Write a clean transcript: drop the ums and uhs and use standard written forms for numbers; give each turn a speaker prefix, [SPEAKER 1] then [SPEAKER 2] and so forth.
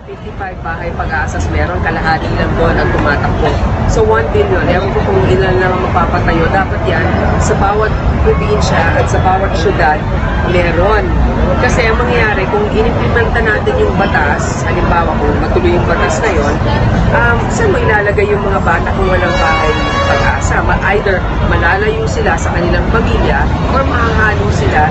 [SPEAKER 1] 55 bahay pag-aasas meron, kalahati lang doon ang tumatakbo. So 1 billion, ewan ko kung ilan lang ang mapapatayo. Dapat yan sa bawat probinsya at sa bawat syudad meron. Kasi ang mangyayari, kung inimplementa natin yung batas, halimbawa kung matuloy yung batas na yun, saan mo ilalagay yung mga bata kung walang bahay pag-asa? Either malalayo sila sa kanilang pamilya or mahahalo sila